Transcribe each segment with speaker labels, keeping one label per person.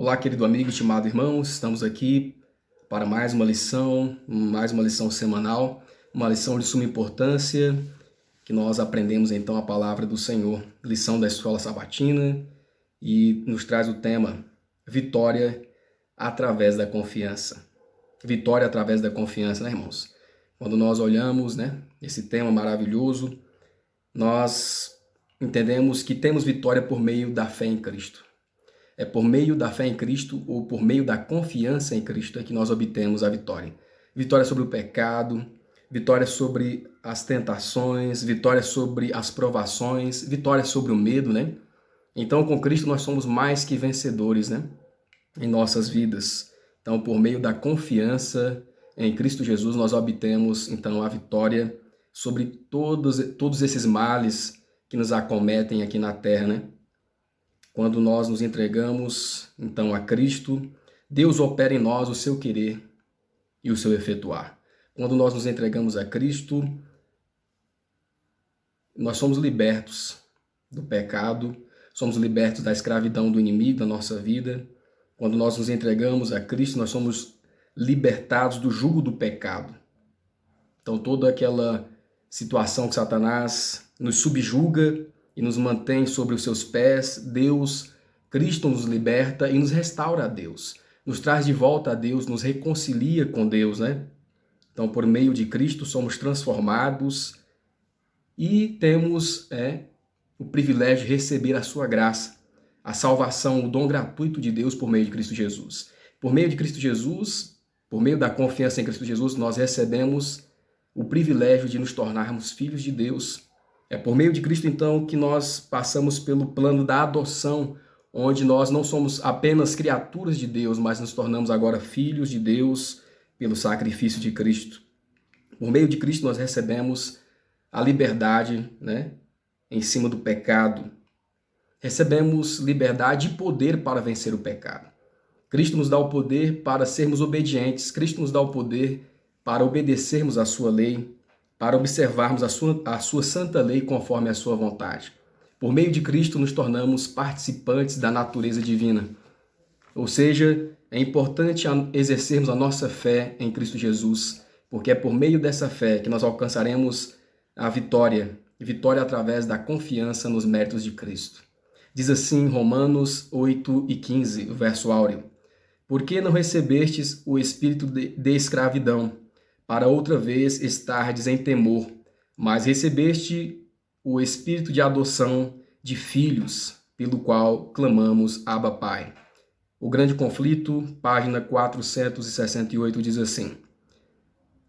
Speaker 1: Olá, querido amigo, estimado irmão, estamos aqui para mais uma lição semanal, uma lição de suma importância, que nós aprendemos então a palavra do Senhor, lição da escola sabatina, e nos traz o tema vitória através da confiança. Vitória através da confiança, né, irmãos? Quando nós olhamos, né, esse tema maravilhoso, nós entendemos que temos vitória por meio da fé em Cristo. É por meio da fé em Cristo ou por meio da confiança em Cristo é que nós obtemos a vitória. Vitória sobre o pecado, vitória sobre as tentações, vitória sobre as provações, vitória sobre o medo, né? Então, com Cristo nós somos mais que vencedores, né? Em nossas vidas. Então, por meio da confiança em Cristo Jesus, nós obtemos então a vitória sobre todos esses males que nos acometem aqui na terra, né? Quando nós nos entregamos, então, a Cristo, Deus opera em nós o seu querer e o seu efetuar. Quando nós nos entregamos a Cristo, nós somos libertos do pecado, somos libertos da escravidão do inimigo da nossa vida. Quando nós nos entregamos a Cristo, nós somos libertados do jugo do pecado. Então, toda aquela situação que Satanás nos subjuga e nos mantém sobre os seus pés, Cristo nos liberta e nos restaura a Deus. Nos traz de volta a Deus, nos reconcilia com Deus, né? Então, por meio de Cristo, somos transformados e temos o privilégio de receber a sua graça, a salvação, o dom gratuito de Deus por meio de Cristo Jesus. Por meio de Cristo Jesus, por meio da confiança em Cristo Jesus, nós recebemos o privilégio de nos tornarmos filhos de Deus. É por meio de Cristo, então, que nós passamos pelo plano da adoção, onde nós não somos apenas criaturas de Deus, mas nos tornamos agora filhos de Deus pelo sacrifício de Cristo. Por meio de Cristo, nós recebemos a liberdade, né, em cima do pecado. Recebemos liberdade e poder para vencer o pecado. Cristo nos dá o poder para sermos obedientes. Cristo nos dá o poder para obedecermos a sua lei, para observarmos a sua santa lei conforme a sua vontade. Por meio de Cristo nos tornamos participantes da natureza divina. Ou seja, é importante exercermos a nossa fé em Cristo Jesus, porque é por meio dessa fé que nós alcançaremos a vitória através da confiança nos méritos de Cristo. Diz assim Romanos 8:15, o verso áureo: Por que não recebestes o espírito de escravidão, para outra vez estardes em temor, mas recebeste o espírito de adoção de filhos, pelo qual clamamos Abba Pai. O Grande Conflito, página 468, diz assim: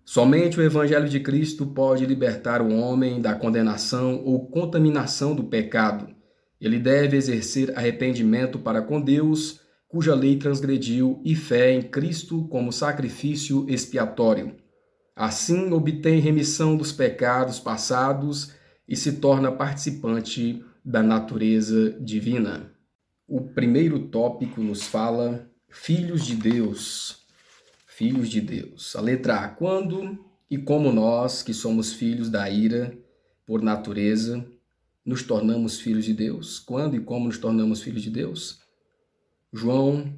Speaker 1: Somente o Evangelho de Cristo pode libertar o homem da condenação ou contaminação do pecado. Ele deve exercer arrependimento para com Deus, cuja lei transgrediu, e fé em Cristo como sacrifício expiatório. Assim, obtém remissão dos pecados passados e se torna participante da natureza divina. O primeiro tópico nos fala filhos de Deus. Filhos de Deus. A letra A. Quando e como nós, que somos filhos da ira por natureza, nos tornamos filhos de Deus? Quando e como nos tornamos filhos de Deus? João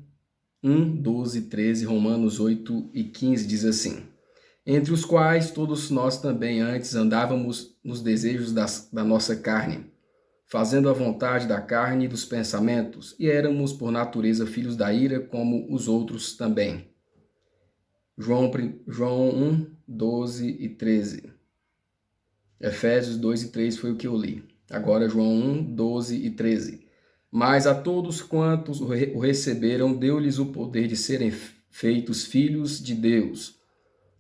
Speaker 1: 1:12, 13, Romanos 8:15 diz assim: Entre os quais todos nós também antes andávamos nos desejos da nossa carne, fazendo a vontade da carne e dos pensamentos, e éramos por natureza filhos da ira, como os outros também. João 1:12 e 13. Efésios 2:3 foi o que eu li. Agora João 1:12 e 13. Mas a todos quantos o receberam, deu-lhes o poder de serem feitos filhos de Deus,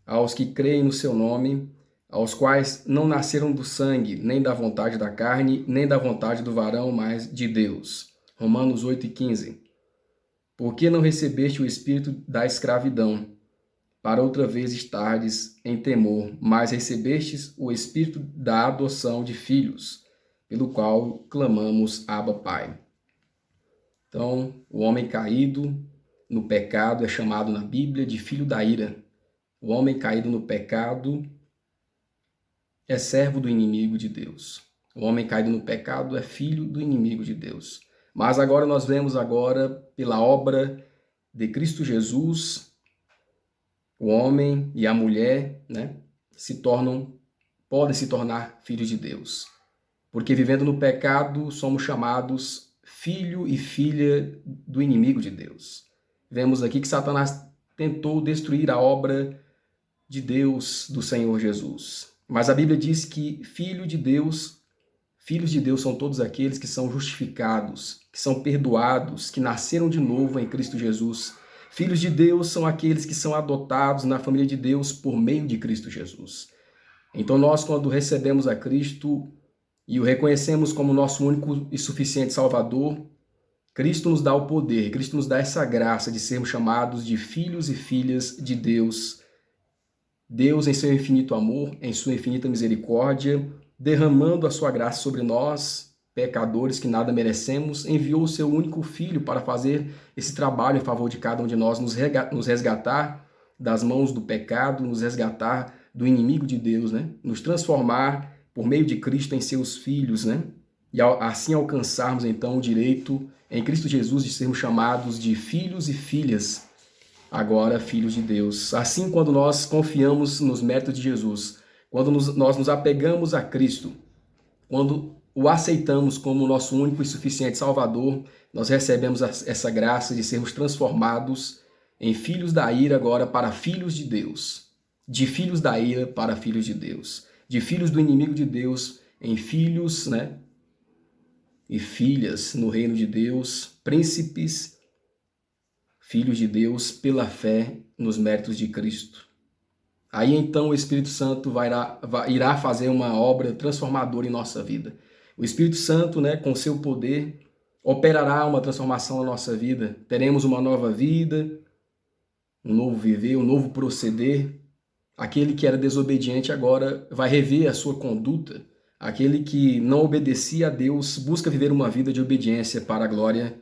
Speaker 1: aos que creem no seu nome, aos quais não nasceram do sangue, nem da vontade da carne, nem da vontade do varão, mas de Deus. Romanos 8:15. Por que não recebeste o espírito da escravidão, para outra vez estardes em temor, mas recebestes o espírito da adoção de filhos, pelo qual clamamos Abba Pai. Então, o homem caído no pecado é chamado na Bíblia de filho da ira. O homem caído no pecado é servo do inimigo de Deus. O homem caído no pecado é filho do inimigo de Deus. Mas agora nós vemos agora, pela obra de Cristo Jesus, o homem e a mulher, né, podem se tornar filhos de Deus. Porque vivendo no pecado, somos chamados filho e filha do inimigo de Deus. Vemos aqui que Satanás tentou destruir a obra de Deus, do Senhor Jesus. Mas a Bíblia diz que filhos de Deus são todos aqueles que são justificados, que são perdoados, que nasceram de novo em Cristo Jesus. Filhos de Deus são aqueles que são adotados na família de Deus por meio de Cristo Jesus. Então nós, quando recebemos a Cristo e o reconhecemos como nosso único e suficiente Salvador, Cristo nos dá o poder, Cristo nos dá essa graça de sermos chamados de filhos e filhas de Deus. Deus, em seu infinito amor, em sua infinita misericórdia, derramando a sua graça sobre nós, pecadores que nada merecemos, enviou o seu único Filho para fazer esse trabalho em favor de cada um de nós, nos resgatar das mãos do pecado, nos resgatar do inimigo de Deus, né? Nos transformar por meio de Cristo em seus filhos, né? E assim alcançarmos então o direito em Cristo Jesus de sermos chamados de filhos e filhas, agora filhos de Deus. Assim, quando nós confiamos nos méritos de Jesus, quando nós nos apegamos a Cristo, quando o aceitamos como nosso único e suficiente Salvador, nós recebemos essa graça de sermos transformados em filhos da ira agora para filhos de Deus, de filhos da ira para filhos de Deus, de filhos do inimigo de Deus em filhos, né? E filhas no reino de Deus, príncipes, filhos de Deus pela fé nos méritos de Cristo. Aí então o Espírito Santo irá fazer uma obra transformadora em nossa vida. O Espírito Santo, né, com seu poder, operará uma transformação na nossa vida. Teremos uma nova vida, um novo viver, um novo proceder. Aquele que era desobediente agora vai rever a sua conduta. Aquele que não obedecia a Deus busca viver uma vida de obediência para a glória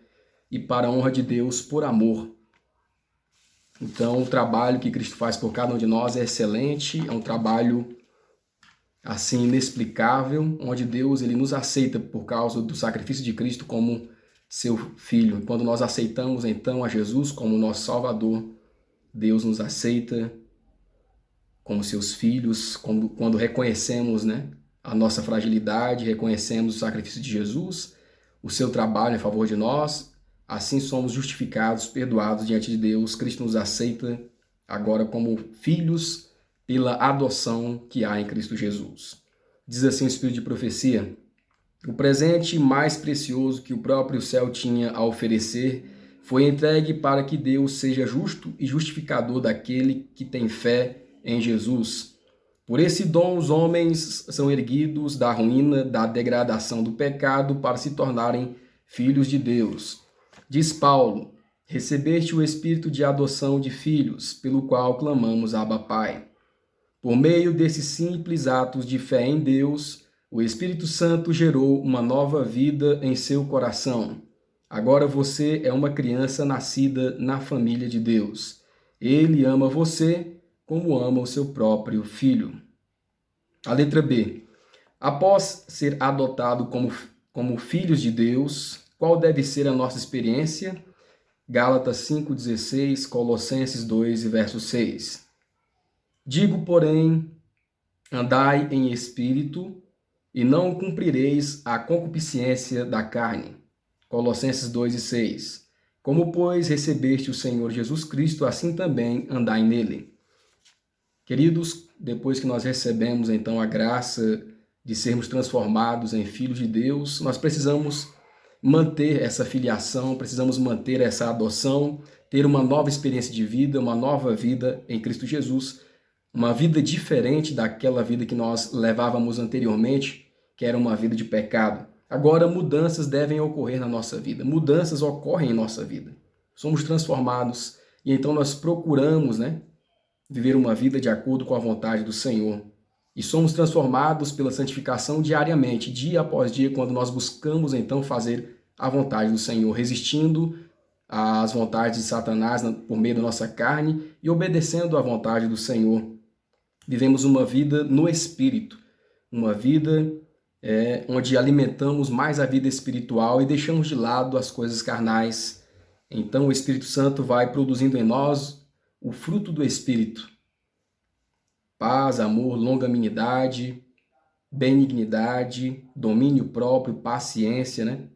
Speaker 1: e para a honra de Deus por amor. Então, o trabalho que Cristo faz por cada um de nós é excelente, é um trabalho assim inexplicável, onde Deus ele nos aceita por causa do sacrifício de Cristo como seu Filho. Quando nós aceitamos então a Jesus como nosso Salvador, Deus nos aceita como seus filhos, quando reconhecemos, né, a nossa fragilidade, reconhecemos o sacrifício de Jesus, o seu trabalho em favor de nós, assim somos justificados, perdoados diante de Deus. Cristo nos aceita agora como filhos pela adoção que há em Cristo Jesus. Diz assim o Espírito de profecia: o presente mais precioso que o próprio céu tinha a oferecer foi entregue para que Deus seja justo e justificador daquele que tem fé em Jesus. Por esse dom, os homens são erguidos da ruína, da degradação do pecado, para se tornarem filhos de Deus. Diz Paulo: recebeste o espírito de adoção de filhos, pelo qual clamamos Abba Pai. Por meio desses simples atos de fé em Deus, o Espírito Santo gerou uma nova vida em seu coração. Agora você é uma criança nascida na família de Deus. Ele ama você como ama o seu próprio filho. A letra B. Após ser adotado como filhos de Deus, qual deve ser a nossa experiência? Gálatas 5,16, Colossenses 2, verso 6. Digo, porém, andai em espírito e não cumprireis a concupiscência da carne. Colossenses 2,6. Como, pois, recebeste o Senhor Jesus Cristo, assim também andai nele. Queridos, depois que nós recebemos então a graça de sermos transformados em filhos de Deus, nós precisamos manter essa filiação, precisamos manter essa adoção, ter uma nova experiência de vida, uma nova vida em Cristo Jesus, uma vida diferente daquela vida que nós levávamos anteriormente, que era uma vida de pecado. Agora, mudanças devem ocorrer na nossa vida, mudanças ocorrem em nossa vida. Somos transformados e então nós procuramos, viver uma vida de acordo com a vontade do Senhor. E somos transformados pela santificação diariamente, dia após dia, quando nós buscamos então fazer a vontade do Senhor, resistindo às vontades de Satanás por meio da nossa carne e obedecendo à vontade do Senhor. Vivemos uma vida no Espírito, uma vida onde alimentamos mais a vida espiritual e deixamos de lado as coisas carnais. Então o Espírito Santo vai produzindo em nós o fruto do Espírito: paz, amor, longanimidade, benignidade, domínio próprio, paciência, né?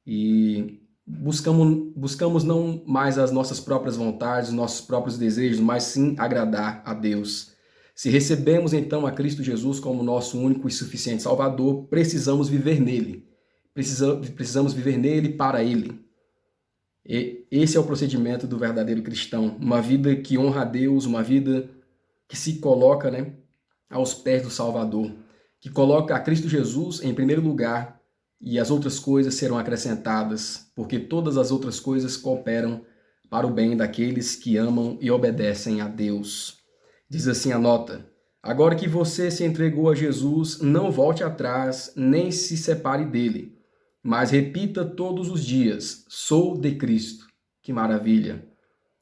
Speaker 1: E buscamos não mais as nossas próprias vontades, nossos próprios desejos, mas sim agradar a Deus. Se recebemos então a Cristo Jesus como nosso único e suficiente Salvador, precisamos viver nele. Precisamos viver nele para ele. E esse é o procedimento do verdadeiro cristão. Uma vida que honra a Deus, uma vida que se coloca, né, aos pés do Salvador, que coloca a Cristo Jesus em primeiro lugar, e as outras coisas serão acrescentadas, porque todas as outras coisas cooperam para o bem daqueles que amam e obedecem a Deus. Diz assim a nota: agora que você se entregou a Jesus, não volte atrás, nem se separe dele, mas repita todos os dias: sou de Cristo. Que maravilha!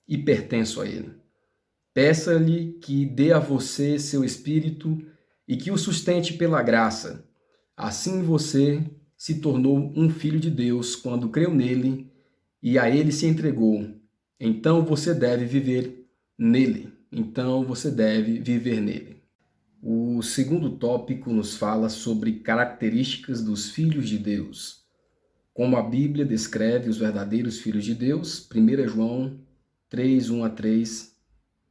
Speaker 1: E pertenço a ele. Peça-lhe que dê a você seu espírito e que o sustente pela graça. Assim você se tornou um filho de Deus quando creu nele e a ele se entregou. Então você deve viver nele. O segundo tópico nos fala sobre características dos filhos de Deus. Como a Bíblia descreve os verdadeiros filhos de Deus, 1 João 3, 1 a 3,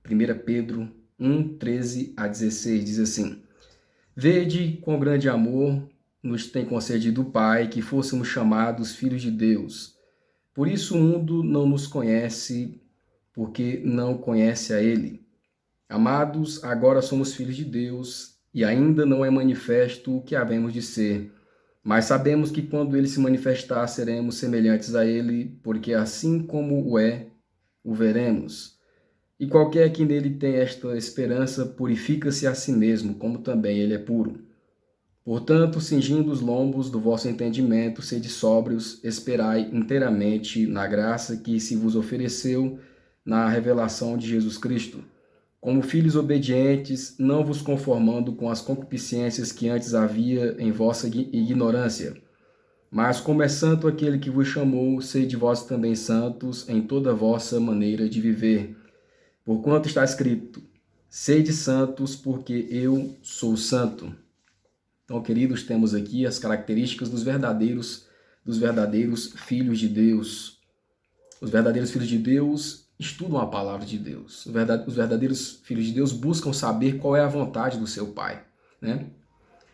Speaker 1: 1 Pedro 1, 13 a 16, diz assim: vede quão grande amor nos tem concedido o Pai, que fôssemos chamados filhos de Deus. Por isso o mundo não nos conhece, porque não conhece a Ele. Amados, agora somos filhos de Deus, e ainda não é manifesto o que havemos de ser. Mas sabemos que quando Ele se manifestar, seremos semelhantes a Ele, porque assim como o é, o veremos. E qualquer que nele tem esta esperança, purifica-se a si mesmo, como também ele é puro. Portanto, cingindo os lombos do vosso entendimento, sede sóbrios, esperai inteiramente na graça que se vos ofereceu na revelação de Jesus Cristo. Como filhos obedientes, não vos conformando com as concupiscências que antes havia em vossa ignorância. Mas como é santo aquele que vos chamou, sede vós também santos em toda a vossa maneira de viver. Porquanto está escrito: sede santos, porque eu sou santo. Então, queridos, temos aqui as características dos verdadeiros filhos de Deus. Os verdadeiros filhos de Deus estudam a palavra de Deus. Os verdadeiros filhos de Deus buscam saber qual é a vontade do seu Pai, né?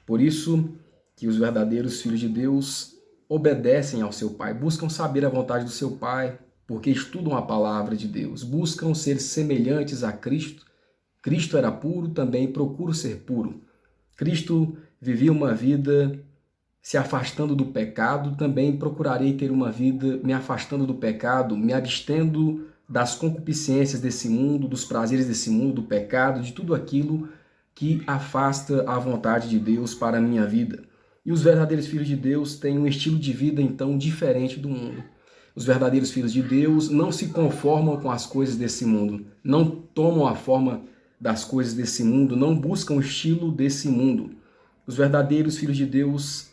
Speaker 1: Por isso que os verdadeiros filhos de Deus obedecem ao seu Pai, buscam saber a vontade do seu Pai, porque estudam a palavra de Deus, buscam ser semelhantes a Cristo. Cristo era puro, também procuro ser puro. Cristo vivia uma vida se afastando do pecado, também procurarei ter uma vida me afastando do pecado, me abstendo das concupiscências desse mundo, dos prazeres desse mundo, do pecado, de tudo aquilo que afasta a vontade de Deus para a minha vida. E os verdadeiros filhos de Deus têm um estilo de vida, então, diferente do mundo. Os verdadeiros filhos de Deus não se conformam com as coisas desse mundo, não tomam a forma das coisas desse mundo, não buscam o estilo desse mundo. Os verdadeiros filhos de Deus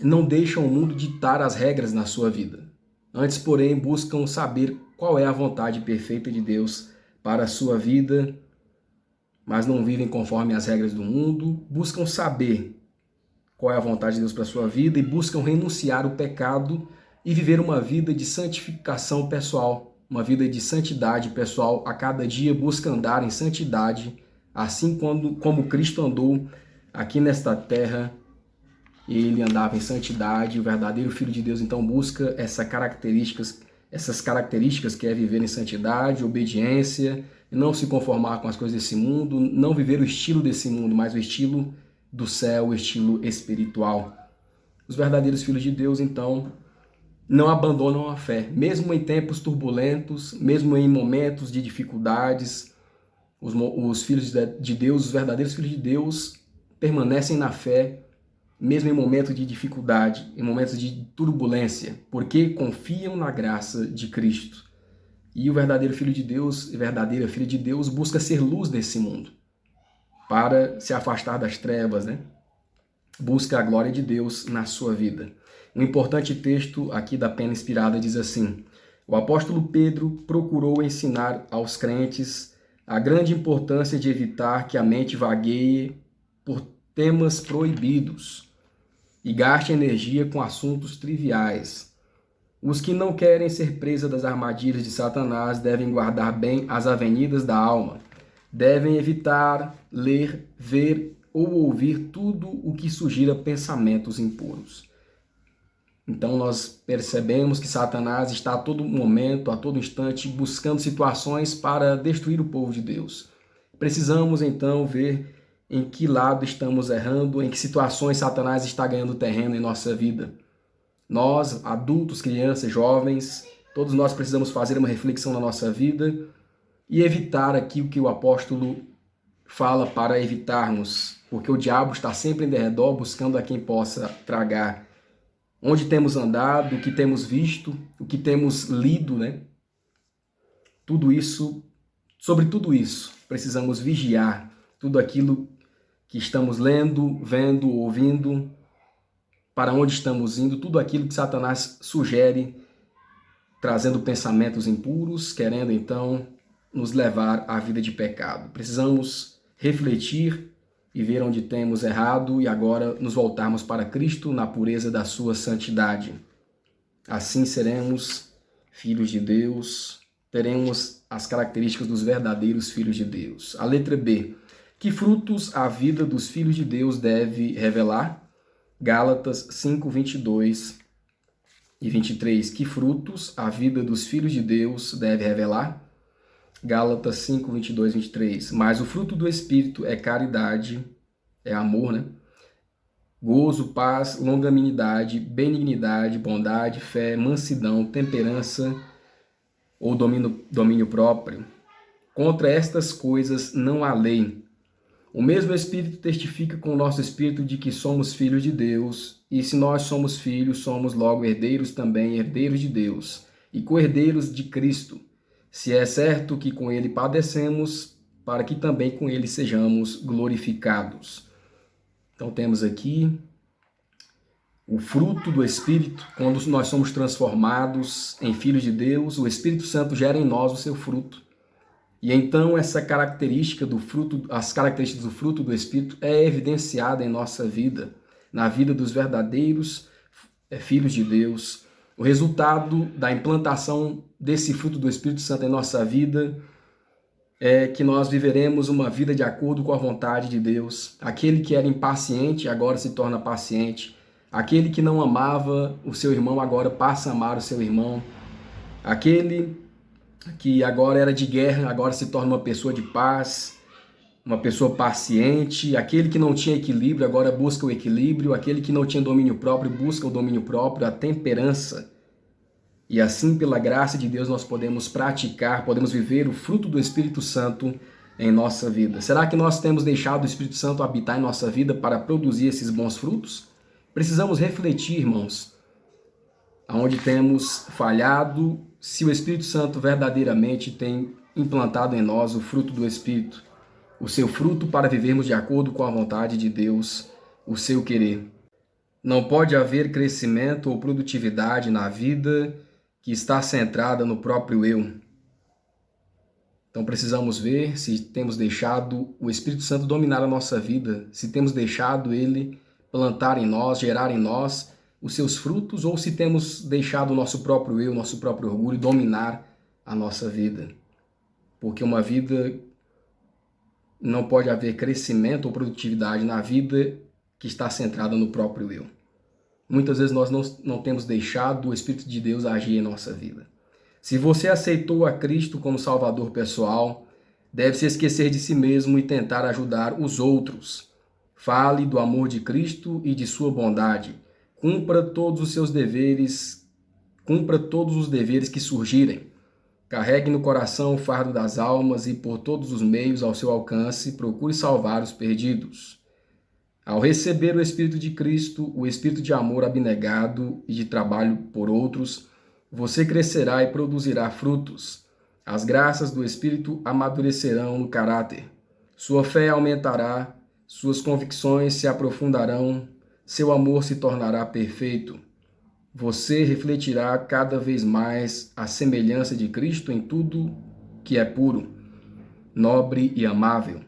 Speaker 1: não deixam o mundo ditar as regras na sua vida. Antes, porém, buscam saber qual é a vontade perfeita de Deus para a sua vida, mas não vivem conforme as regras do mundo. Buscam saber qual é a vontade de Deus para a sua vida e buscam renunciar o pecado e viver uma vida de santificação pessoal, uma vida de santidade pessoal. A cada dia busca andar em santidade, assim como Cristo andou aqui nesta terra. Ele andava em santidade. O verdadeiro Filho de Deus então busca essas características que é viver em santidade, obediência, não se conformar com as coisas desse mundo, não viver o estilo desse mundo, mas o estilo do céu, o estilo espiritual. Os verdadeiros filhos de Deus então não abandonam a fé, mesmo em tempos turbulentos, mesmo em momentos de dificuldades. Os filhos de Deus, os verdadeiros filhos de Deus, permanecem na fé, mesmo em momentos de dificuldade, em momentos de turbulência, porque confiam na graça de Cristo. E o verdadeiro filho de Deus e verdadeira filha de Deus busca ser luz nesse mundo, para se afastar das trevas, né? busca a glória de Deus na sua vida. Um importante texto aqui da Pena Inspirada diz assim: o apóstolo Pedro procurou ensinar aos crentes a grande importância de evitar que a mente vagueie por temas proibidos e gaste energia com assuntos triviais. Os que não querem ser presa das armadilhas de Satanás devem guardar bem as avenidas da alma. Devem evitar ler, ver ou ouvir tudo o que sugira pensamentos impuros. Então nós percebemos que Satanás está a todo momento, a todo instante, buscando situações para destruir o povo de Deus. Precisamos então ver em que lado estamos errando, em que situações Satanás está ganhando terreno em nossa vida. Nós, adultos, crianças, jovens, todos nós precisamos fazer uma reflexão na nossa vida e evitar aqui o que o apóstolo fala para evitarmos, porque o diabo está sempre em derredor buscando a quem possa tragar. Onde temos andado, o que temos visto, o que temos lido, né? Tudo isso, sobre tudo isso, precisamos vigiar tudo aquilo que estamos lendo, vendo, ouvindo, para onde estamos indo, tudo aquilo que Satanás sugere, trazendo pensamentos impuros, querendo então nos levar à vida de pecado. Precisamos refletir e ver onde temos errado e agora nos voltarmos para Cristo na pureza da sua santidade. Assim seremos filhos de Deus, teremos as características dos verdadeiros filhos de Deus. A letra B. Que frutos a vida dos filhos de Deus deve revelar? Gálatas 5, 22 e 23. Que frutos a vida dos filhos de Deus deve revelar? Gálatas 5, 22 e 23. Mas o fruto do Espírito é caridade, é amor, né? Gozo, paz, longanimidade, benignidade, bondade, fé, mansidão, temperança ou domínio próprio. Contra estas coisas não há lei. O mesmo Espírito testifica com o nosso Espírito de que somos filhos de Deus, e se nós somos filhos, somos logo herdeiros também, herdeiros de Deus, e co-herdeiros de Cristo, se é certo que com ele padecemos, para que também com ele sejamos glorificados. Então temos aqui o fruto do Espírito, quando nós somos transformados em filhos de Deus, o Espírito Santo gera em nós o seu fruto. E então essa característica do fruto, as características do fruto do Espírito é evidenciada em nossa vida, na vida dos verdadeiros filhos de Deus. O resultado da implantação desse fruto do Espírito Santo em nossa vida é que nós viveremos uma vida de acordo com a vontade de Deus. Aquele que era impaciente agora se torna paciente. Aquele que não amava o seu irmão agora passa a amar o seu irmão. Aquele que agora era de guerra, agora se torna uma pessoa de paz, uma pessoa paciente. Aquele que não tinha equilíbrio, agora busca o equilíbrio. Aquele que não tinha domínio próprio, busca o domínio próprio, a temperança. E assim, pela graça de Deus, nós podemos praticar, podemos viver o fruto do Espírito Santo em nossa vida. Será que nós temos deixado o Espírito Santo habitar em nossa vida para produzir esses bons frutos? Precisamos refletir, irmãos, aonde temos falhado, se o Espírito Santo verdadeiramente tem implantado em nós o fruto do Espírito, o seu fruto para vivermos de acordo com a vontade de Deus, o seu querer. Não pode haver crescimento ou produtividade na vida que está centrada no próprio eu. Então precisamos ver se temos deixado o Espírito Santo dominar a nossa vida, se temos deixado ele plantar em nós, gerar em nós os seus frutos, ou se temos deixado o nosso próprio eu, nosso próprio orgulho dominar a nossa vida. Porque uma vida não pode haver crescimento ou produtividade na vida que está centrada no próprio eu. Muitas vezes nós não temos deixado o Espírito de Deus agir em nossa vida. Se você aceitou a Cristo como Salvador pessoal, deve se esquecer de si mesmo e tentar ajudar os outros. Fale do amor de Cristo e de sua bondade. Cumpra todos os seus deveres, cumpra todos os deveres que surgirem. Carregue no coração o fardo das almas e, por todos os meios ao seu alcance, procure salvar os perdidos. Ao receber o Espírito de Cristo, o Espírito de amor abnegado e de trabalho por outros, você crescerá e produzirá frutos. As graças do Espírito amadurecerão no caráter. Sua fé aumentará, suas convicções se aprofundarão, seu amor se tornará perfeito. Você refletirá cada vez mais a semelhança de Cristo em tudo que é puro, nobre e amável.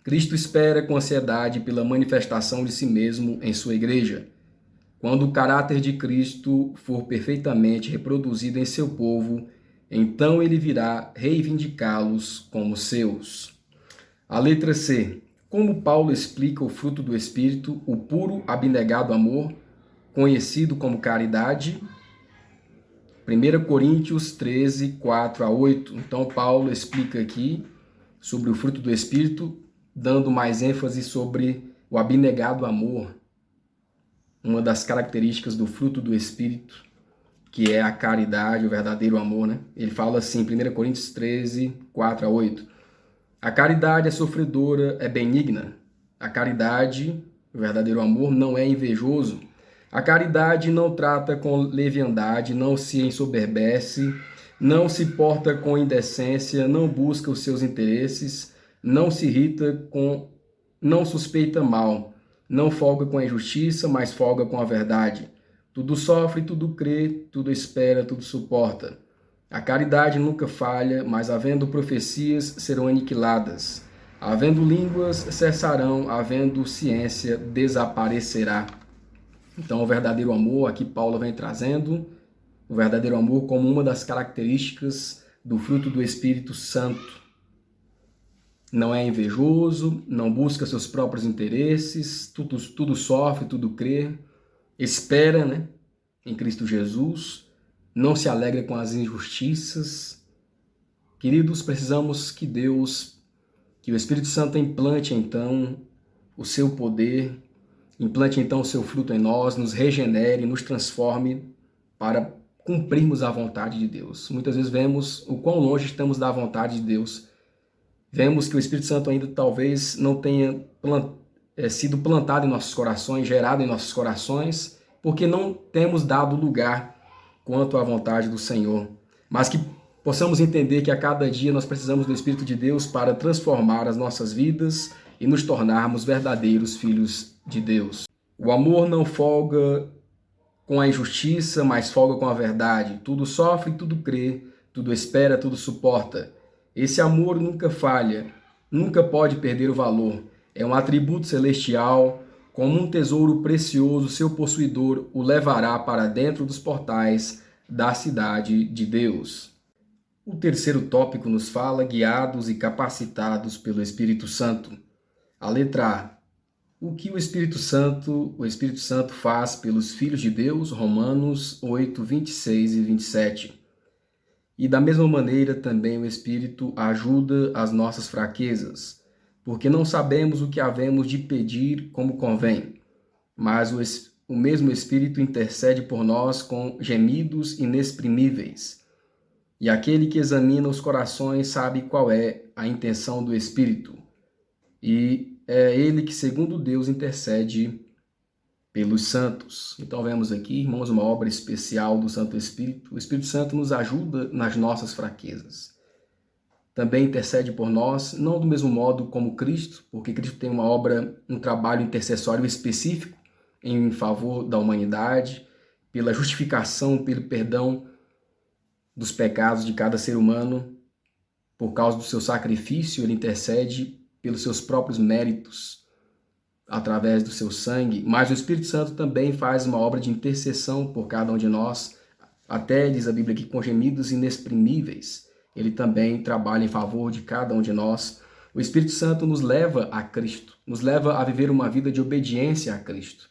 Speaker 1: Cristo espera com ansiedade pela manifestação de si mesmo em sua igreja. Quando o caráter de Cristo for perfeitamente reproduzido em seu povo, então ele virá reivindicá-los como seus. A letra C. Como Paulo explica o fruto do Espírito, o puro, abnegado amor, conhecido como caridade? 1 Coríntios 13, 4 a 8. Então, Paulo explica aqui sobre o fruto do Espírito, dando mais ênfase sobre o abnegado amor, uma das características do fruto do Espírito, que é a caridade, o verdadeiro amor, né? Ele fala assim, 1 Coríntios 13, 4 a 8. A caridade é sofredora, é benigna. A caridade, o verdadeiro amor, não é invejoso. A caridade não trata com leviandade, não se ensoberbece, não se porta com indecência, não busca os seus interesses, não se irrita não suspeita mal, não folga com a injustiça, mas folga com a verdade. Tudo sofre, tudo crê, tudo espera, tudo suporta. A caridade nunca falha, mas havendo profecias serão aniquiladas. Havendo línguas cessarão, havendo ciência desaparecerá. Então o verdadeiro amor, aqui Paulo vem trazendo, o verdadeiro amor como uma das características do fruto do Espírito Santo. Não é invejoso, não busca seus próprios interesses, tudo sofre, tudo crê, espera, né, em Cristo Jesus, não se alegra com as injustiças. Queridos, precisamos que o Espírito Santo implante então o seu poder, implante então o seu fruto em nós, nos regenere, nos transforme para cumprirmos a vontade de Deus. Muitas vezes vemos o quão longe estamos da vontade de Deus. Vemos que o Espírito Santo ainda talvez não tenha sido plantado em nossos corações, gerado em nossos corações, porque não temos dado lugar quanto à vontade do Senhor. Mas que possamos entender que a cada dia nós precisamos do Espírito de Deus para transformar as nossas vidas e nos tornarmos verdadeiros filhos de Deus. O amor não folga com a injustiça, mas folga com a verdade. Tudo sofre, tudo crê, tudo espera, tudo suporta. Esse amor nunca falha, nunca pode perder o valor. É um atributo celestial. Como um tesouro precioso, seu possuidor o levará para dentro dos portais da cidade de Deus. O terceiro tópico nos fala guiados e capacitados pelo Espírito Santo. A letra A. O que o Espírito Santo faz pelos filhos de Deus? Romanos 8, 26 e 27. E da mesma maneira também o Espírito ajuda as nossas fraquezas, porque não sabemos o que havemos de pedir como convém, mas o mesmo Espírito intercede por nós com gemidos inexprimíveis. E aquele que examina os corações sabe qual é a intenção do Espírito. E é ele que, segundo Deus, intercede pelos santos. Então vemos aqui, irmãos, uma obra especial do Santo Espírito. O Espírito Santo nos ajuda nas nossas fraquezas. Também intercede por nós, não do mesmo modo como Cristo, porque Cristo tem uma obra, um trabalho intercessório específico em favor da humanidade, pela justificação, pelo perdão dos pecados de cada ser humano. Por causa do seu sacrifício, ele intercede pelos seus próprios méritos, através do seu sangue. Mas o Espírito Santo também faz uma obra de intercessão por cada um de nós, até, diz a Bíblia aqui, com gemidos inexprimíveis. Ele também trabalha em favor de cada um de nós. O Espírito Santo nos leva a Cristo, nos leva a viver uma vida de obediência a Cristo.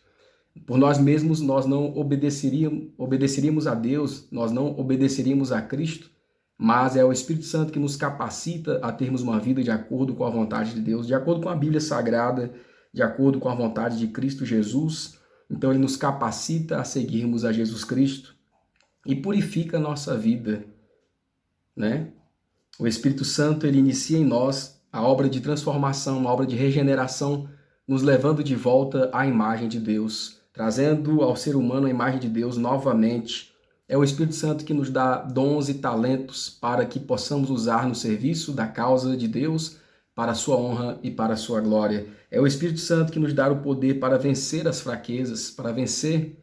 Speaker 1: Por nós mesmos, nós não obedeceríamos a Deus, nós não obedeceríamos a Cristo, mas é o Espírito Santo que nos capacita a termos uma vida de acordo com a vontade de Deus, de acordo com a Bíblia Sagrada, de acordo com a vontade de Cristo Jesus. Então ele nos capacita a seguirmos a Jesus Cristo e purifica a nossa vida, né? O Espírito Santo, ele inicia em nós a obra de transformação, a obra de regeneração, nos levando de volta à imagem de Deus, trazendo ao ser humano a imagem de Deus novamente. É o Espírito Santo que nos dá dons e talentos para que possamos usar no serviço da causa de Deus, para a sua honra e para a sua glória. É o Espírito Santo que nos dá o poder para vencer as fraquezas, para vencer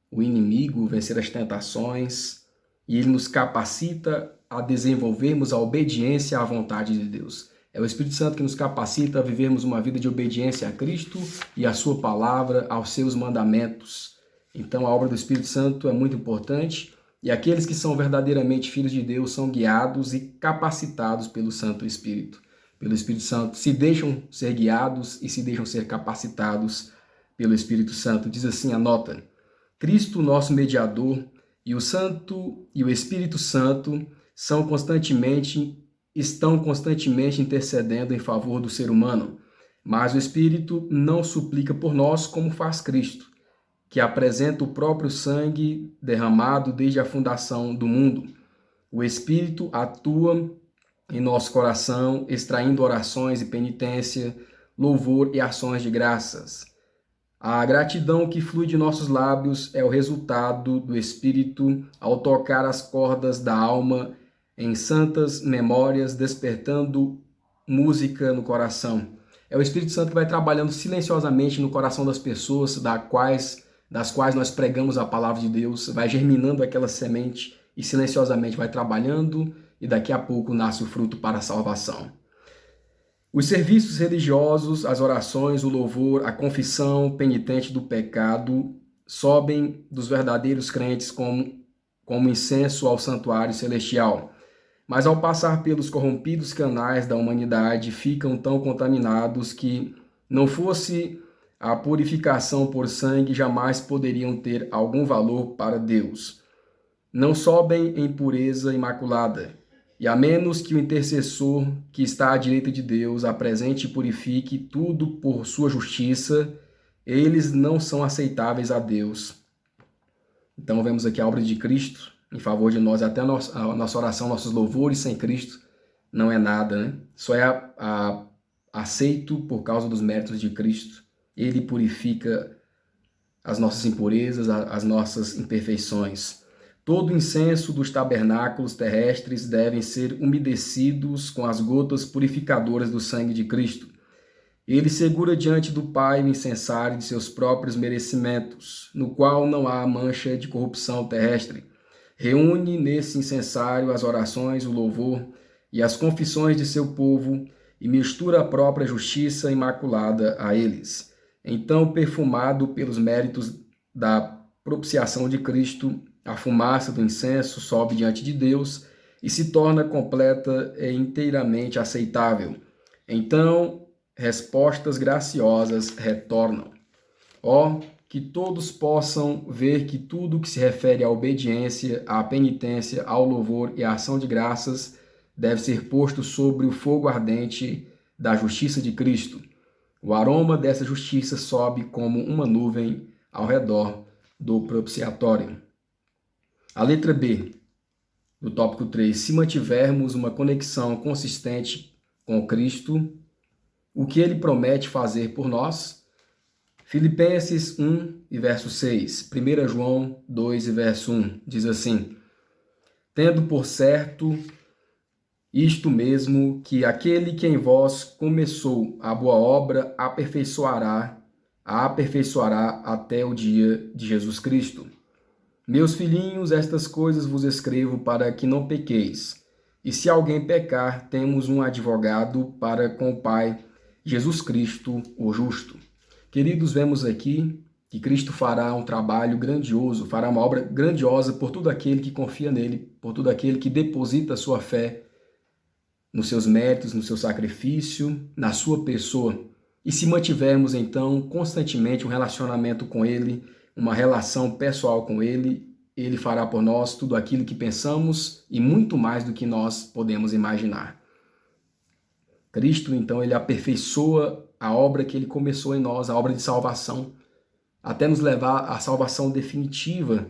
Speaker 1: o inimigo, vencer as tentações, e ele nos capacita a desenvolvermos a obediência à vontade de Deus. É o Espírito Santo que nos capacita a vivermos uma vida de obediência a Cristo e à sua palavra, aos seus mandamentos. Então a obra do Espírito Santo é muito importante e aqueles que são verdadeiramente filhos de Deus são guiados e capacitados pelo Santo Espírito. Pelo Espírito Santo, se deixam ser guiados e se deixam ser capacitados pelo Espírito Santo. Diz assim, anota: Cristo, nosso mediador, e o Santo e o Espírito Santo estão constantemente intercedendo em favor do ser humano, mas o Espírito não suplica por nós como faz Cristo, que apresenta o próprio sangue derramado desde a fundação do mundo. O Espírito atua em nosso coração, extraindo orações e penitência, louvor e ações de graças. A gratidão que flui de nossos lábios é o resultado do Espírito ao tocar as cordas da alma em santas memórias, despertando música no coração. É o Espírito Santo que vai trabalhando silenciosamente no coração das pessoas das quais nós pregamos a palavra de Deus, vai germinando aquela semente e silenciosamente vai trabalhando e daqui a pouco nasce o fruto para a salvação. Os serviços religiosos, as orações, o louvor, a confissão penitente do pecado sobem dos verdadeiros crentes como incenso ao santuário celestial. Mas ao passar pelos corrompidos canais da humanidade, ficam tão contaminados que, não fosse a purificação por sangue, jamais poderiam ter algum valor para Deus. Não sobem em pureza imaculada. E a menos que o intercessor que está à direita de Deus apresente e purifique tudo por sua justiça, eles não são aceitáveis a Deus. Então vemos aqui a obra de Cristo em favor de nós, até a nossa oração, nossos louvores sem Cristo não é nada, né? Só é aceito por causa dos méritos de Cristo. Ele purifica as nossas impurezas, as nossas imperfeições. Todo o incenso dos tabernáculos terrestres devem ser umedecidos com as gotas purificadoras do sangue de Cristo. Ele segura diante do Pai o incensário de seus próprios merecimentos, no qual não há mancha de corrupção terrestre. Reúne nesse incensário as orações, o louvor e as confissões de seu povo e mistura a própria justiça imaculada a eles. Então, perfumado pelos méritos da propiciação de Cristo, a fumaça do incenso sobe diante de Deus e se torna completa e inteiramente aceitável. Então, respostas graciosas retornam. Ó, que todos possam ver que tudo que se refere à obediência, à penitência, ao louvor e à ação de graças deve ser posto sobre o fogo ardente da justiça de Cristo. O aroma dessa justiça sobe como uma nuvem ao redor do propiciatório. A letra B, do tópico 3. Se mantivermos uma conexão consistente com Cristo, o que ele promete fazer por nós? Filipenses 1 e verso 6. 1 João 2 e verso 1. Diz assim: Tendo por certo isto mesmo, que aquele que em vós começou a boa obra aperfeiçoará até o dia de Jesus Cristo. Meus filhinhos, estas coisas vos escrevo para que não pequeis. E se alguém pecar, temos um advogado para com o Pai, Jesus Cristo, o justo. Queridos, vemos aqui que Cristo fará um trabalho grandioso, fará uma obra grandiosa por todo aquele que confia nele, por todo aquele que deposita a sua fé nos seus méritos, no seu sacrifício, na sua pessoa. E se mantivermos, então, constantemente um relacionamento com ele, uma relação pessoal com ele, ele fará por nós tudo aquilo que pensamos e muito mais do que nós podemos imaginar. Cristo, então, ele aperfeiçoa a obra que ele começou em nós, a obra de salvação, até nos levar à salvação definitiva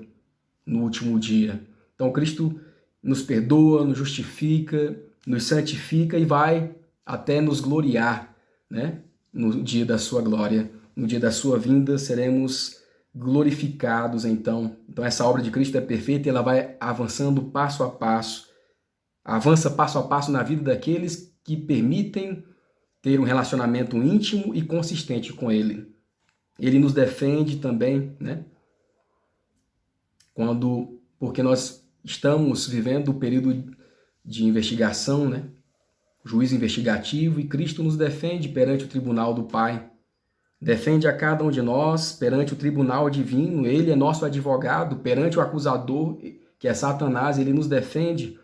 Speaker 1: no último dia. Então, Cristo nos perdoa, nos justifica, nos santifica e vai até nos gloriar, né? No dia da sua glória, no dia da sua vinda, seremos glorificados, então. Então, essa obra de Cristo é perfeita e ela vai avançando passo a passo, avança passo a passo na vida daqueles que permitem ter um relacionamento íntimo e consistente com Ele. Ele nos defende também, né? Porque nós estamos vivendo o período de investigação, né? Juízo investigativo, e Cristo nos defende perante o tribunal do Pai. Defende a cada um de nós perante o tribunal divino. Ele é nosso advogado perante o acusador, que é Satanás. Ele nos defende.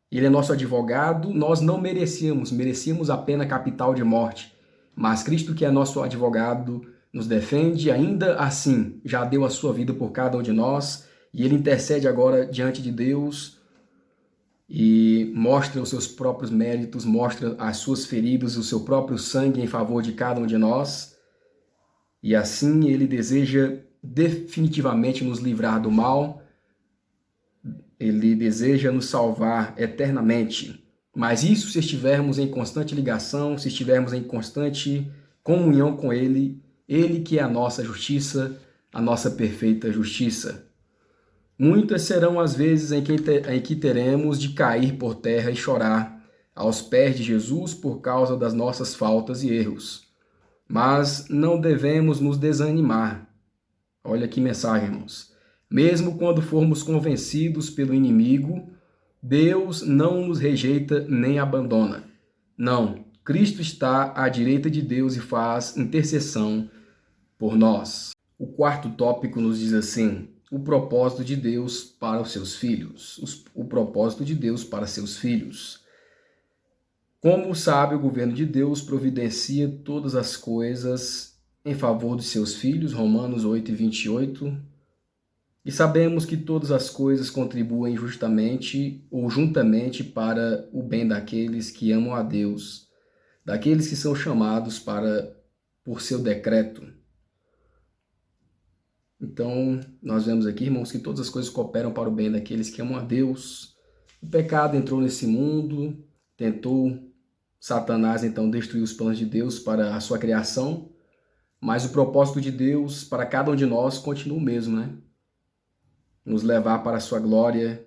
Speaker 1: Ele é nosso advogado. Nós não merecíamos a pena capital de morte. Mas Cristo, que é nosso advogado, nos defende. Ainda assim, já deu a sua vida por cada um de nós. E ele intercede agora diante de Deus e mostra os seus próprios méritos, mostra as suas feridas, o seu próprio sangue em favor de cada um de nós. E assim ele deseja definitivamente nos livrar do mal. Ele deseja nos salvar eternamente. Mas isso se estivermos em constante ligação, se estivermos em constante comunhão com Ele, Ele que é a nossa justiça, a nossa perfeita justiça. Muitas serão as vezes em que teremos de cair por terra e chorar aos pés de Jesus por causa das nossas faltas e erros. Mas não devemos nos desanimar. Olha que mensagem, irmãos. Mesmo quando formos convencidos pelo inimigo, Deus não nos rejeita nem abandona. Não, Cristo está à direita de Deus e faz intercessão por nós. O quarto tópico nos diz assim: o propósito de Deus para os seus filhos. O propósito de Deus para seus filhos. Como sabe, o governo de Deus providencia todas as coisas em favor dos seus filhos, Romanos 8:28. E sabemos que todas as coisas contribuem justamente ou juntamente para o bem daqueles que amam a Deus, daqueles que são chamados por seu decreto. Então, nós vemos aqui, irmãos, que todas as coisas cooperam para o bem daqueles que amam a Deus. O pecado entrou nesse mundo, Satanás, então, destruiu os planos de Deus para a sua criação, mas o propósito de Deus para cada um de nós continua o mesmo, né? Nos levar para a sua glória.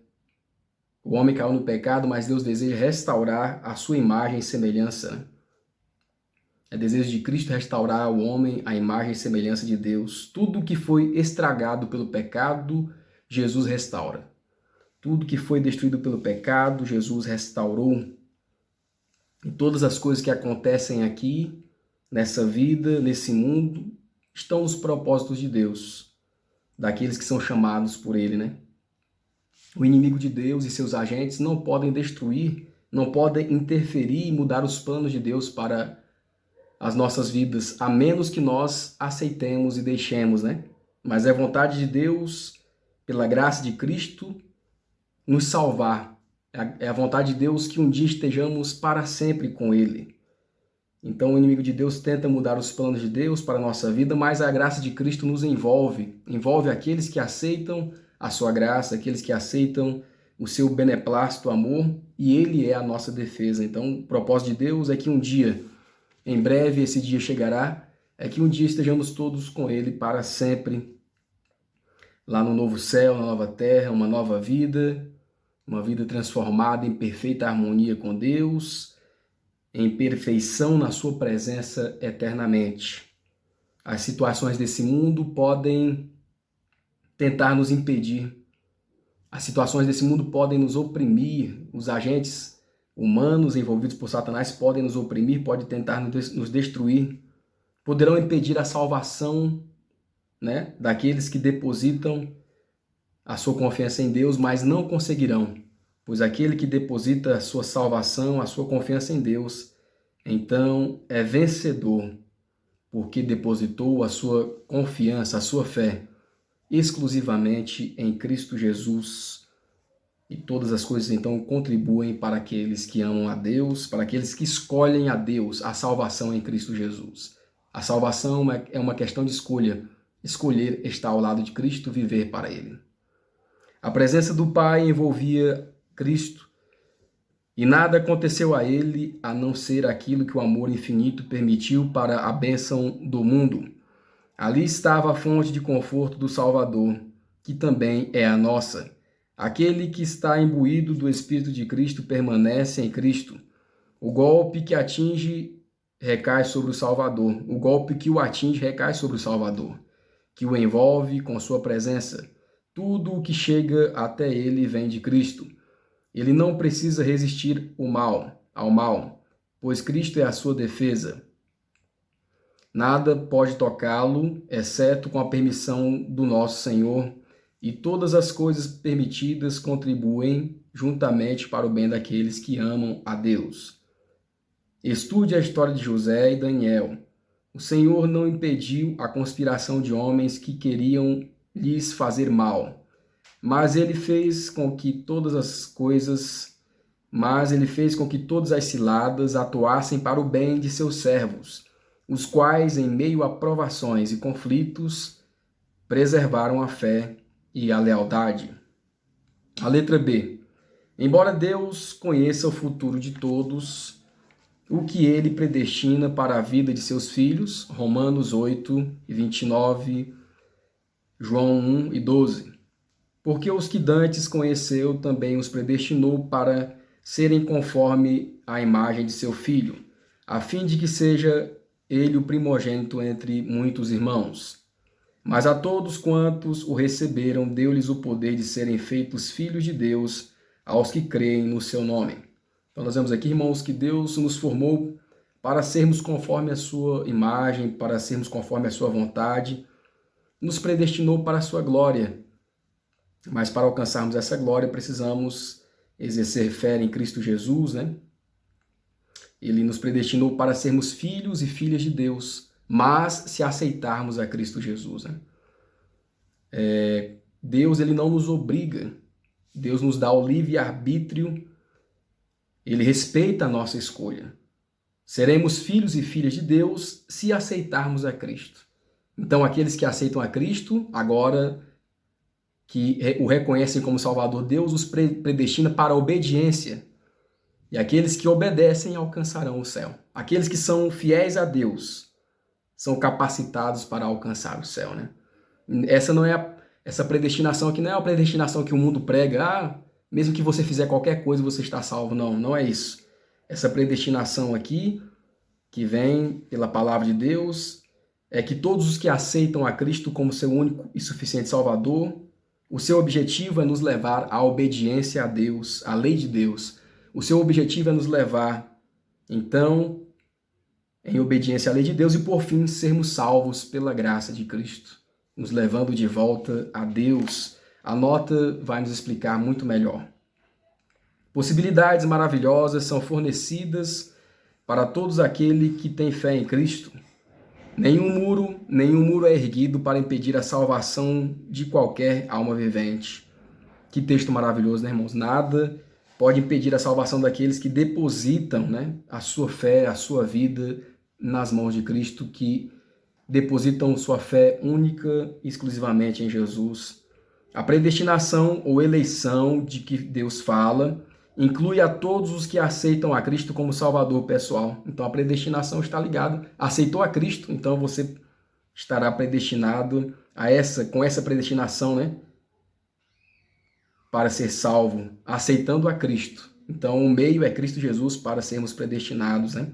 Speaker 1: O homem caiu no pecado, mas Deus deseja restaurar a sua imagem e semelhança, né? É desejo de Cristo restaurar o homem à imagem e semelhança de Deus. Tudo que foi estragado pelo pecado, Jesus restaura. Tudo que foi destruído pelo pecado, Jesus restaurou. E todas as coisas que acontecem aqui, nessa vida, nesse mundo, estão nos propósitos de Deus, daqueles que são chamados por Ele, né? O inimigo de Deus e seus agentes não podem destruir, não podem interferir e mudar os planos de Deus para as nossas vidas, a menos que nós aceitemos e deixemos, né? Mas é vontade de Deus, pela graça de Cristo, nos salvar. É a vontade de Deus que um dia estejamos para sempre com Ele. Então o inimigo de Deus tenta mudar os planos de Deus para a nossa vida, mas a graça de Cristo nos envolve aqueles que aceitam a sua graça, aqueles que aceitam o seu beneplácito amor, e Ele é a nossa defesa. Então o propósito de Deus é que um dia, em breve esse dia chegará, é que um dia estejamos todos com Ele para sempre, lá no novo céu, na nova terra, uma nova vida, uma vida transformada em perfeita harmonia com Deus, em perfeição na sua presença eternamente. As situações desse mundo podem tentar nos impedir. As situações desse mundo podem nos oprimir. Os agentes humanos envolvidos por Satanás podem nos oprimir, podem tentar nos destruir. Poderão impedir a salvação, né, daqueles que depositam a sua confiança em Deus, mas não conseguirão. Pois aquele que deposita a sua salvação, a sua confiança em Deus, então é vencedor, porque depositou a sua confiança, a sua fé, exclusivamente em Cristo Jesus. E todas as coisas então contribuem para aqueles que amam a Deus, para aqueles que escolhem a Deus, a salvação em Cristo Jesus. A salvação é uma questão de escolha. Escolher estar ao lado de Cristo, viver para Ele. A presença do Pai envolvia Cristo, e nada aconteceu a Ele a não ser aquilo que o amor infinito permitiu para a bênção do mundo. Ali estava a fonte de conforto do Salvador, que também é a nossa. Aquele que está imbuído do Espírito de Cristo permanece em Cristo. O golpe que atinge recai sobre o Salvador. O golpe que o atinge recai sobre o Salvador, que o envolve com sua presença. Tudo o que chega até ele vem de Cristo. Ele não precisa resistir ao mal, pois Cristo é a sua defesa. Nada pode tocá-lo, exceto com a permissão do nosso Senhor, e todas as coisas permitidas contribuem juntamente para o bem daqueles que amam a Deus. Estude a história de José e Daniel. O Senhor não impediu a conspiração de homens que queriam lhes fazer mal, mas ele fez com que todas as ciladas atuassem para o bem de seus servos, os quais, em meio a provações e conflitos, preservaram a fé e a lealdade. A letra B. Embora Deus conheça o futuro de todos, o que ele predestina para a vida de seus filhos, Romanos 8, 29, João 1 e 12. Porque os que dantes conheceu, também os predestinou para serem conforme a imagem de seu Filho, a fim de que seja ele o primogênito entre muitos irmãos. Mas a todos quantos o receberam, deu-lhes o poder de serem feitos filhos de Deus, aos que creem no seu nome. Então nós vemos aqui, irmãos, que Deus nos formou para sermos conforme a sua imagem, para sermos conforme a sua vontade, nos predestinou para a sua glória. Mas para alcançarmos essa glória, precisamos exercer fé em Cristo Jesus, né? Ele nos predestinou para sermos filhos e filhas de Deus, mas se aceitarmos a Cristo Jesus, né? Deus, ele não nos obriga. Deus nos dá o livre-arbítrio. Ele respeita a nossa escolha. Seremos filhos e filhas de Deus se aceitarmos a Cristo. Então, aqueles que aceitam a Cristo, agora que o reconhecem como Salvador, Deus os predestina para a obediência. E aqueles que obedecem alcançarão o céu. Aqueles que são fiéis a Deus são capacitados para alcançar o céu, né? Essa predestinação aqui não é a predestinação que o mundo prega. Mesmo que você fizer qualquer coisa, você está salvo. Não, não é isso. Essa predestinação aqui, que vem pela palavra de Deus, é que todos os que aceitam a Cristo como seu único e suficiente Salvador, o seu objetivo é nos levar à obediência a Deus, à lei de Deus. O seu objetivo é nos levar, então, em obediência à lei de Deus e, por fim, sermos salvos pela graça de Cristo, nos levando de volta a Deus. A nota vai nos explicar muito melhor. Possibilidades maravilhosas são fornecidas para todos aqueles que têm fé em Cristo. Nenhum muro é erguido para impedir a salvação de qualquer alma vivente. Que texto maravilhoso, né, irmãos? Nada pode impedir a salvação daqueles que depositam, né, a sua fé, a sua vida nas mãos de Cristo, que depositam sua fé única e exclusivamente em Jesus. A predestinação ou eleição de que Deus fala inclui a todos os que aceitam a Cristo como Salvador pessoal. Então a predestinação está ligada. Aceitou a Cristo, então você estará predestinado com essa predestinação, né? Para ser salvo, aceitando a Cristo. Então o meio é Cristo Jesus para sermos predestinados, né?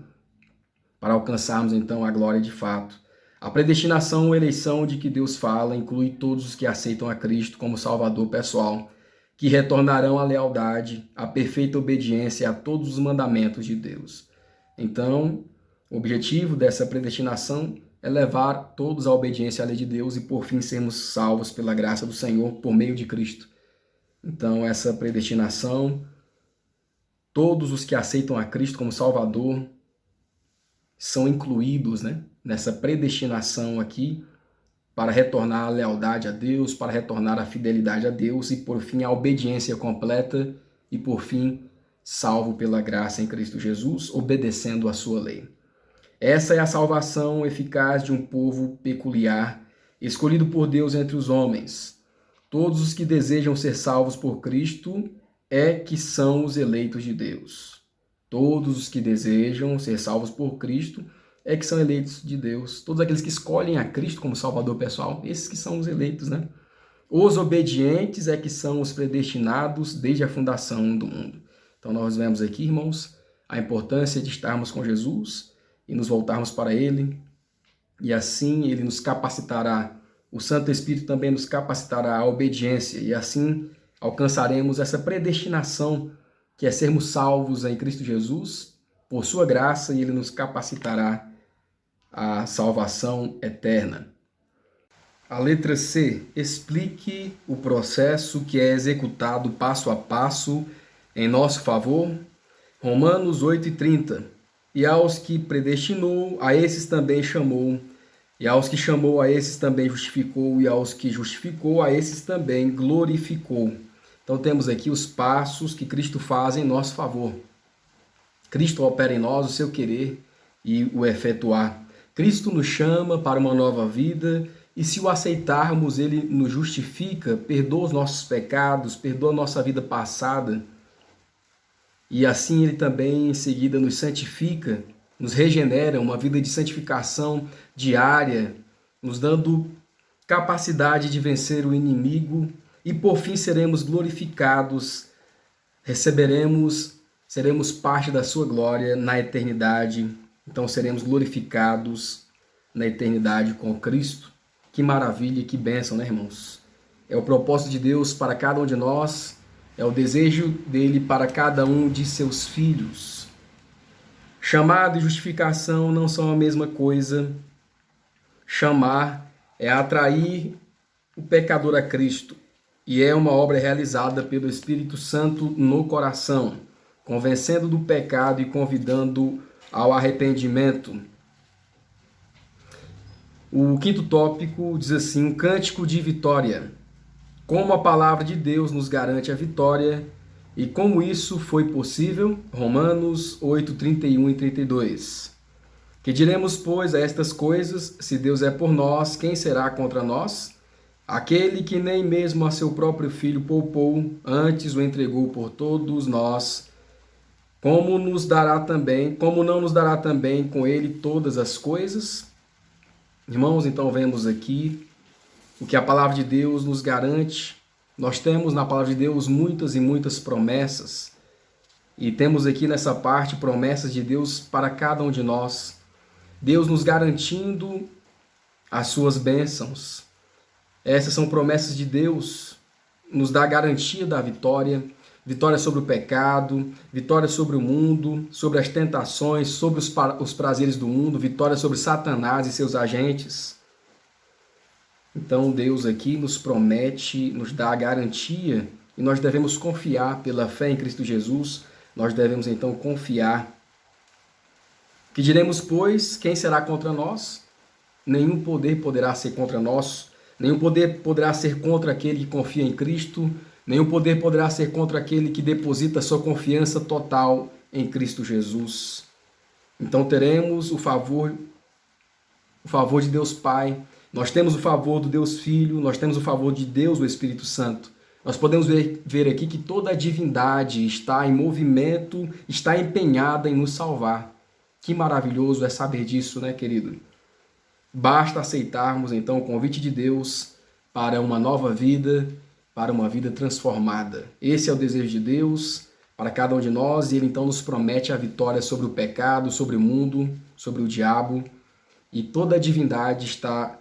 Speaker 1: Para alcançarmos então a glória de fato. A predestinação ou eleição de que Deus fala inclui todos os que aceitam a Cristo como Salvador pessoal, que retornarão à lealdade, à perfeita obediência a todos os mandamentos de Deus. Então, o objetivo dessa predestinação é levar todos à obediência à lei de Deus e, por fim, sermos salvos pela graça do Senhor por meio de Cristo. Então, essa predestinação, todos os que aceitam a Cristo como Salvador são incluídos, né, nessa predestinação aqui, para retornar à lealdade a Deus, para retornar à fidelidade a Deus e, por fim, à obediência completa e, por fim, salvo pela graça em Cristo Jesus, obedecendo a sua lei. Essa é a salvação eficaz de um povo peculiar, escolhido por Deus entre os homens. Todos os que desejam ser salvos por Cristo que são os eleitos de Deus. Todos os que desejam ser salvos por Cristo que são eleitos de Deus. Todos aqueles que escolhem a Cristo como Salvador pessoal, esses que são os eleitos, né? Os obedientes que são os predestinados desde a fundação do mundo. Então nós vemos aqui, irmãos, a importância de estarmos com Jesus e nos voltarmos para Ele, e assim Ele nos capacitará. O Santo Espírito também nos capacitará à obediência, e assim alcançaremos essa predestinação que é sermos salvos em Cristo Jesus, por sua graça, e Ele nos capacitará à salvação eterna. A letra C, explique o processo que é executado passo a passo em nosso favor. Romanos 8:30. E aos que predestinou, a esses também chamou. E aos que chamou, a esses também justificou. E aos que justificou, a esses também glorificou. Então temos aqui os passos que Cristo faz em nosso favor. Cristo opera em nós o seu querer e o efetuar. Cristo nos chama para uma nova vida, e se o aceitarmos, Ele nos justifica, perdoa os nossos pecados, perdoa a nossa vida passada, e assim Ele também em seguida nos santifica, nos regenera, uma vida de santificação diária, nos dando capacidade de vencer o inimigo, e por fim seremos glorificados, seremos parte da sua glória na eternidade. Então seremos glorificados na eternidade com Cristo. Que maravilha, que bênção, né, irmãos? É o propósito de Deus para cada um de nós, é o desejo dele para cada um de seus filhos. Chamado e justificação não são a mesma coisa. Chamar é atrair o pecador a Cristo, e é uma obra realizada pelo Espírito Santo no coração, convencendo do pecado e convidando ao arrependimento. O quinto tópico diz assim: um cântico de vitória. Como a palavra de Deus nos garante a vitória e como isso foi possível. Romanos 8, 31 e 32. Que diremos, pois, a estas coisas? Se Deus é por nós, quem será contra nós? Aquele que nem mesmo a seu próprio filho poupou, antes o entregou por todos nós, como não nos dará também com ele todas as coisas? Irmãos, então vemos aqui o que a palavra de Deus nos garante. Nós temos na palavra de Deus muitas e muitas promessas. E temos aqui nessa parte promessas de Deus para cada um de nós. Deus nos garantindo as suas bênçãos. Essas são promessas de Deus, nos dá a garantia da vitória. Vitória sobre o pecado, vitória sobre o mundo, sobre as tentações, sobre os prazeres do mundo, vitória sobre Satanás e seus agentes. Então Deus aqui nos promete, nos dá a garantia, e nós devemos confiar pela fé em Cristo Jesus, nós devemos então confiar. Que diremos, pois, quem será contra nós? Nenhum poder poderá ser contra nós, nenhum poder poderá ser contra aquele que confia em Cristo, nenhum poder poderá ser contra aquele que deposita sua confiança total em Cristo Jesus. Então teremos o favor de Deus Pai, nós temos o favor do Deus Filho, nós temos o favor de Deus, o Espírito Santo. Nós podemos ver aqui que toda a divindade está em movimento, está empenhada em nos salvar. Que maravilhoso é saber disso, né, querido? Basta aceitarmos então o convite de Deus para uma nova vida, para uma vida transformada. Esse é o desejo de Deus para cada um de nós, e Ele então nos promete a vitória sobre o pecado, sobre o mundo, sobre o diabo, e toda a divindade está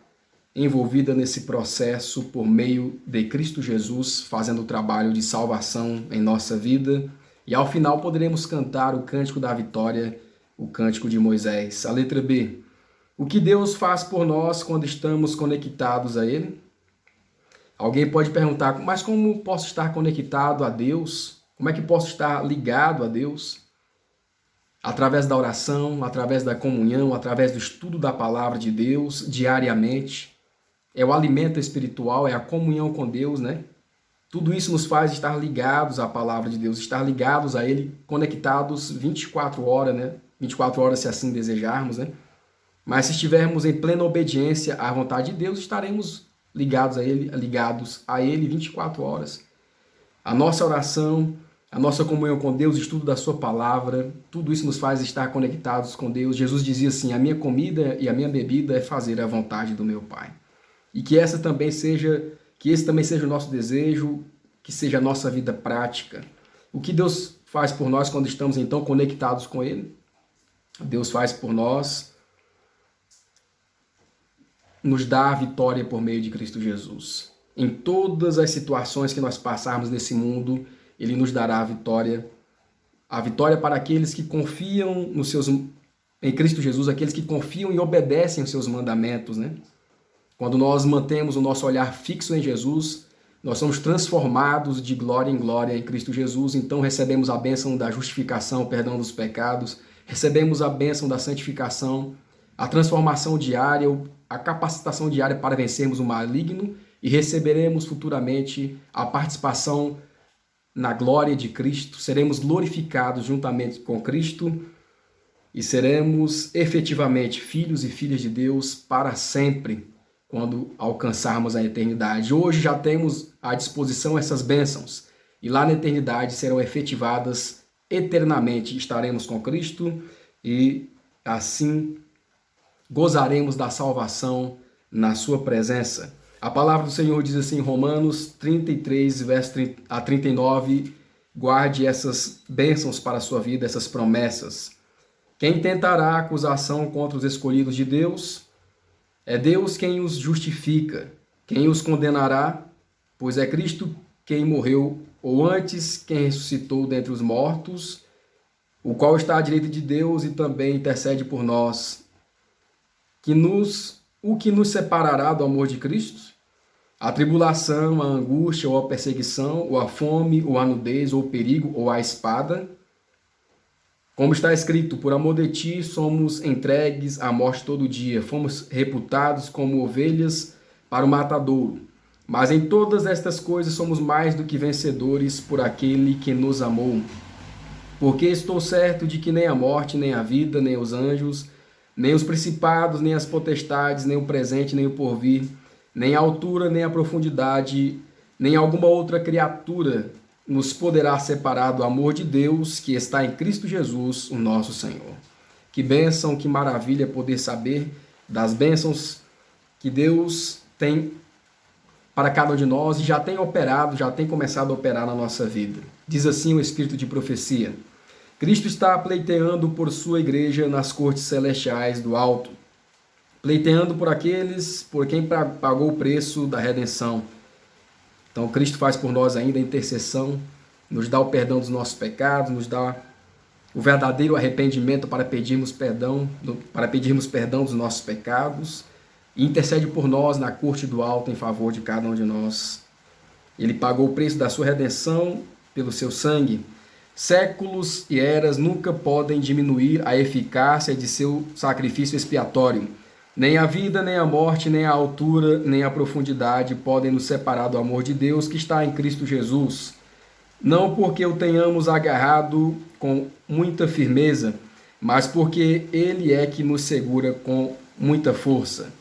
Speaker 1: envolvida nesse processo por meio de Cristo Jesus, fazendo o trabalho de salvação em nossa vida, e ao final poderemos cantar o cântico da vitória, o cântico de Moisés. A letra B. O que Deus faz por nós quando estamos conectados a Ele? Alguém pode perguntar, mas como posso estar conectado a Deus? Como é que posso estar ligado a Deus? Através da oração, através da comunhão, através do estudo da palavra de Deus diariamente. É o alimento espiritual, é a comunhão com Deus, né? Tudo isso nos faz estar ligados à palavra de Deus, estar ligados a Ele, conectados 24 horas, né? 24 horas se assim desejarmos, né? Mas se estivermos em plena obediência à vontade de Deus, estaremos ligados a Ele 24 horas. A nossa oração, a nossa comunhão com Deus, o estudo da sua palavra, tudo isso nos faz estar conectados com Deus. Jesus dizia assim, a minha comida e a minha bebida é fazer a vontade do meu Pai. E que esse também seja o nosso desejo, que seja a nossa vida prática. O que Deus faz por nós quando estamos então conectados com Ele? Deus faz por nós, nos dá a vitória por meio de Cristo Jesus. Em todas as situações que nós passarmos nesse mundo, Ele nos dará a vitória para aqueles que confiam em Cristo Jesus, aqueles que confiam e obedecem os seus mandamentos, né? Quando nós mantemos o nosso olhar fixo em Jesus, nós somos transformados de glória em glória em Cristo Jesus, então recebemos a bênção da justificação, o perdão dos pecados, recebemos a bênção da santificação, a transformação diária, a capacitação diária para vencermos o maligno e receberemos futuramente a participação na glória de Cristo, seremos glorificados juntamente com Cristo e seremos efetivamente filhos e filhas de Deus para sempre, quando alcançarmos a eternidade. Hoje já temos à disposição essas bênçãos e lá na eternidade serão efetivadas eternamente. Estaremos com Cristo e assim gozaremos da salvação na sua presença. A palavra do Senhor diz assim em Romanos 33, verso a 39, guarde essas bênçãos para a sua vida, essas promessas. Quem tentará acusação contra os escolhidos de Deus? É Deus quem os justifica. Quem os condenará? Pois é Cristo quem morreu, ou antes quem ressuscitou dentre os mortos, o qual está à direita de Deus e também intercede por nós. O que nos separará do amor de Cristo? A tribulação, a angústia, ou a perseguição, ou a fome, ou a nudez, ou o perigo, ou a espada? Como está escrito, por amor de ti somos entregues à morte todo dia, fomos reputados como ovelhas para o matadouro. Mas em todas estas coisas somos mais do que vencedores por aquele que nos amou. Porque estou certo de que nem a morte, nem a vida, nem os anjos, nem os principados, nem as potestades, nem o presente, nem o porvir, nem a altura, nem a profundidade, nem alguma outra criatura nos poderá separar do amor de Deus que está em Cristo Jesus, o nosso Senhor. Que bênção, que maravilha poder saber das bênçãos que Deus tem para cada um de nós e já tem começado a operar na nossa vida. Diz assim o Espírito de profecia: Cristo está pleiteando por sua igreja nas cortes celestiais do alto, pleiteando por aqueles por quem pagou o preço da redenção. Então Cristo faz por nós ainda a intercessão, nos dá o perdão dos nossos pecados, nos dá o verdadeiro arrependimento para pedirmos perdão dos nossos pecados, e intercede por nós na corte do alto em favor de cada um de nós. Ele pagou o preço da sua redenção pelo seu sangue. Séculos e eras nunca podem diminuir a eficácia de seu sacrifício expiatório. Nem a vida, nem a morte, nem a altura, nem a profundidade podem nos separar do amor de Deus que está em Cristo Jesus. Não porque o tenhamos agarrado com muita firmeza, mas porque Ele é que nos segura com muita força.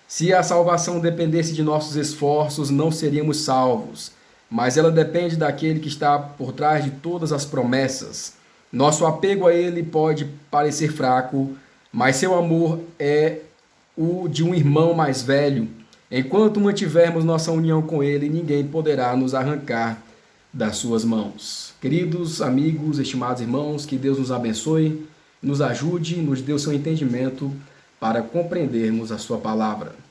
Speaker 1: Se a salvação dependesse de nossos esforços, não seríamos salvos, mas ela depende daquele que está por trás de todas as promessas. Nosso apego a Ele pode parecer fraco, mas seu amor é o de um irmão mais velho. Enquanto mantivermos nossa união com Ele, ninguém poderá nos arrancar das suas mãos. Queridos amigos, estimados irmãos, que Deus nos abençoe, nos ajude, nos dê o seu entendimento para compreendermos a sua palavra.